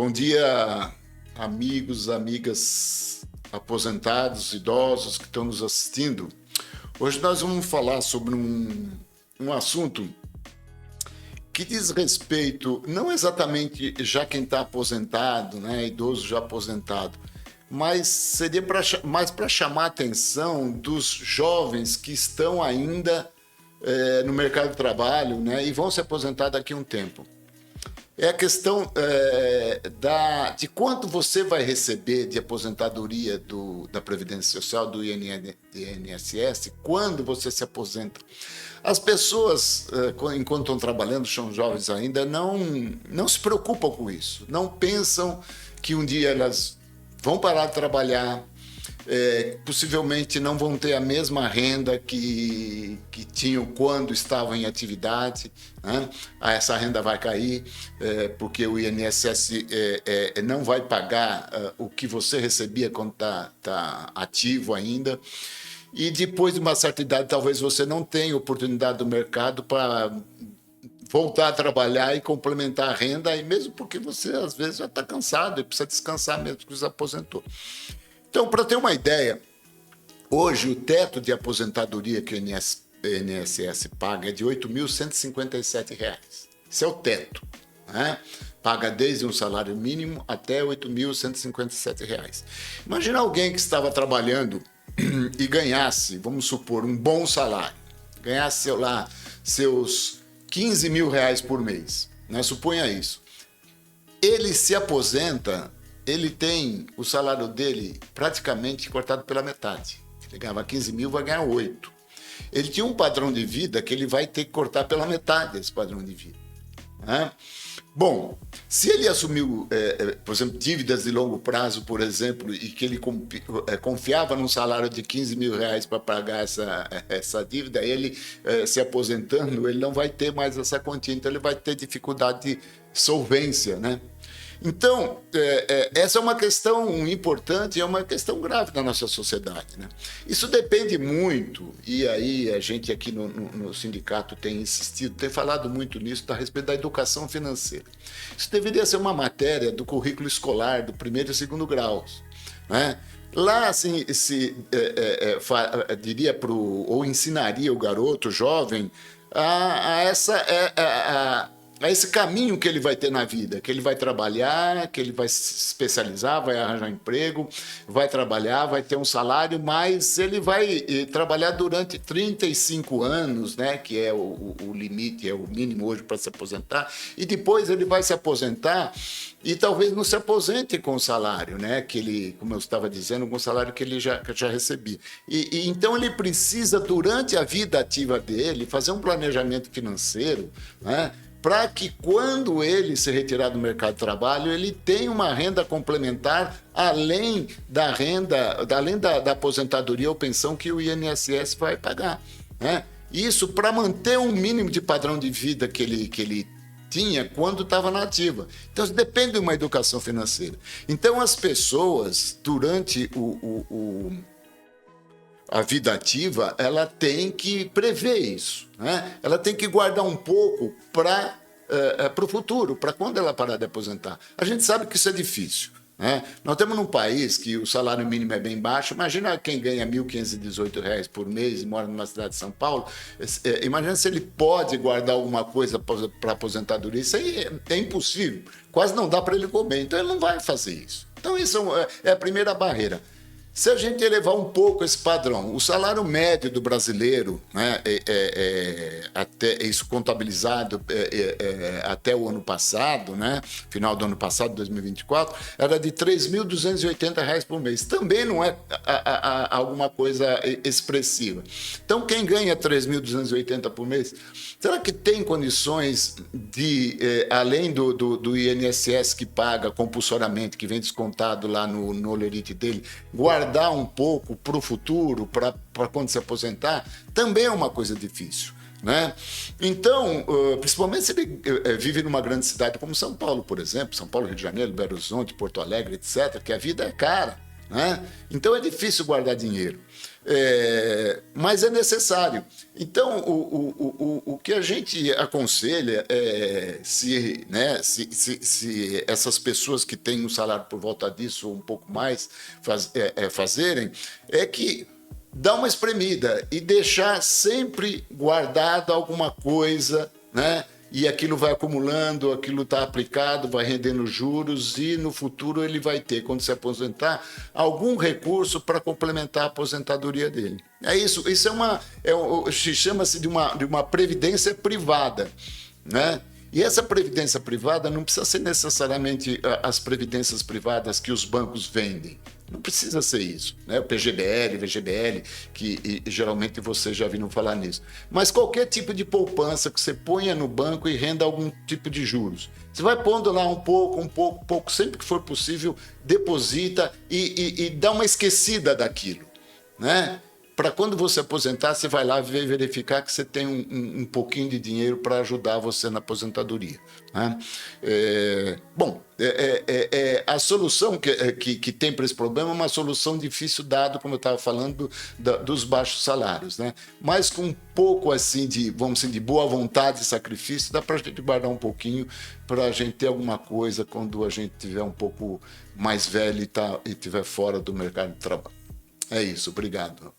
Bom dia, amigos, amigas, aposentados, idosos que estão nos assistindo. Hoje nós vamos falar sobre um assunto que diz respeito, não exatamente já quem está aposentado, né, idoso já aposentado, mas seria mais para chamar a atenção dos jovens que estão ainda no mercado de trabalho, né, e vão se aposentar daqui a um tempo. É a questão de quanto você vai receber de aposentadoria da Previdência Social, do INSS, quando você se aposenta. As pessoas, enquanto estão trabalhando, são jovens ainda, não se preocupam com isso. Não pensam que um dia elas vão parar de trabalhar, possivelmente não vão ter a mesma renda que tinham quando estavam em atividade, né? Essa renda vai cair, porque o INSS não vai pagar o que você recebia quando está ativo ainda. E depois de uma certa idade, talvez você não tenha oportunidade do mercado para voltar a trabalhar e complementar a renda, e mesmo porque você às vezes já está cansado e precisa descansar mesmo que se aposentou. Então, para ter uma ideia, hoje o teto de aposentadoria que o INSS paga é de R$ 8.157. Esse é o teto, né? Paga desde um salário mínimo até R$ 8.157. Imagina alguém que estava trabalhando e ganhasse, vamos supor, um bom salário, ganhasse lá seus R$ 15 mil por mês, né? Suponha isso. Ele se aposenta, ele tem o salário dele praticamente cortado pela metade. Ele ganhava 15 mil, vai ganhar 8. Ele tinha um padrão de vida que ele vai ter que cortar pela metade esse padrão de vida, né? Bom, se ele assumiu, por exemplo, dívidas de longo prazo, por exemplo, e que ele confiava num salário de 15 mil para pagar essa dívida, ele se aposentando, ele não vai ter mais essa quantia, então ele vai ter dificuldade de solvência, né? Então, essa é uma questão importante, é uma questão grave da nossa sociedade, né? Isso depende muito, e aí a gente aqui no sindicato tem insistido, tem falado muito nisso, a respeito da educação financeira. Isso deveria ser uma matéria do currículo escolar, do primeiro e segundo graus, né? Lá, assim, diria ou ensinaria o garoto, o jovem, a esse caminho que ele vai ter na vida, que ele vai trabalhar, que ele vai se especializar, vai arranjar emprego, vai trabalhar, vai ter um salário, mas ele vai trabalhar durante 35 anos, né, que é o limite, é o mínimo hoje para se aposentar, e depois ele vai se aposentar e talvez não se aposente com o salário, né, que ele, como eu estava dizendo, com o salário que ele já recebia. Então ele precisa, durante a vida ativa dele, fazer um planejamento financeiro, né, para que quando ele se retirar do mercado de trabalho, ele tenha uma renda complementar além da renda, além da aposentadoria ou pensão que o INSS vai pagar, né? Isso para manter um mínimo de padrão de vida que ele tinha quando estava na ativa. Então, isso depende de uma educação financeira. Então, as pessoas, durante a vida ativa, ela tem que prever isso, né? Ela tem que guardar um pouco para o futuro, para quando ela parar de aposentar. A gente sabe que isso é difícil, né? Nós temos num país que o salário mínimo é bem baixo. Imagina quem ganha R$ 1.518 por mês e mora numa cidade de São Paulo. Imagina se ele pode guardar alguma coisa para aposentadoria. Isso aí é impossível. Quase não dá para ele comer. Então, ele não vai fazer isso. Então, isso é a primeira barreira. Se a gente elevar um pouco esse padrão, o salário médio do brasileiro, né, até isso contabilizado até o ano passado, né, final do ano passado, 2024, era de R$ 3.280 por mês. Também não é alguma coisa expressiva. Então, quem ganha R$ 3.280 por mês, será que tem condições de, além do INSS que paga compulsoriamente, que vem descontado lá no olerite dele, guardar um pouco para o futuro, para quando se aposentar? Também é uma coisa difícil, né? Então, principalmente se ele vive numa grande cidade como São Paulo, por exemplo, São Paulo, Rio de Janeiro, Belo Horizonte, Porto Alegre, etc., que a vida é cara, né? Então é difícil guardar dinheiro. Mas é necessário. Então, o que a gente aconselha é se essas pessoas que têm um salário por volta disso ou um pouco mais fazerem, é que dá uma espremida e deixar sempre guardado alguma coisa, né? E aquilo vai acumulando, aquilo está aplicado, vai rendendo juros e no futuro ele vai ter, quando se aposentar, algum recurso para complementar a aposentadoria dele. É isso. Isso chama-se de uma previdência privada, né? E essa previdência privada não precisa ser necessariamente as previdências privadas que os bancos vendem. Não precisa ser isso, né? O PGBL, VGBL, que geralmente vocês já viram falar nisso. Mas qualquer tipo de poupança que você ponha no banco e renda algum tipo de juros. Você vai pondo lá um pouco, sempre que for possível, deposita e dá uma esquecida daquilo, né? Para quando você aposentar, você vai lá verificar que você tem um pouquinho de dinheiro para ajudar você na aposentadoria, né? A solução que tem para esse problema é uma solução difícil, dado, como eu estava falando, dos baixos salários, né? Mas com um pouco assim vamos dizer, de boa vontade e sacrifício, dá para a gente guardar um pouquinho para a gente ter alguma coisa quando a gente tiver um pouco mais velho e estiver fora do mercado de trabalho. É isso, obrigado.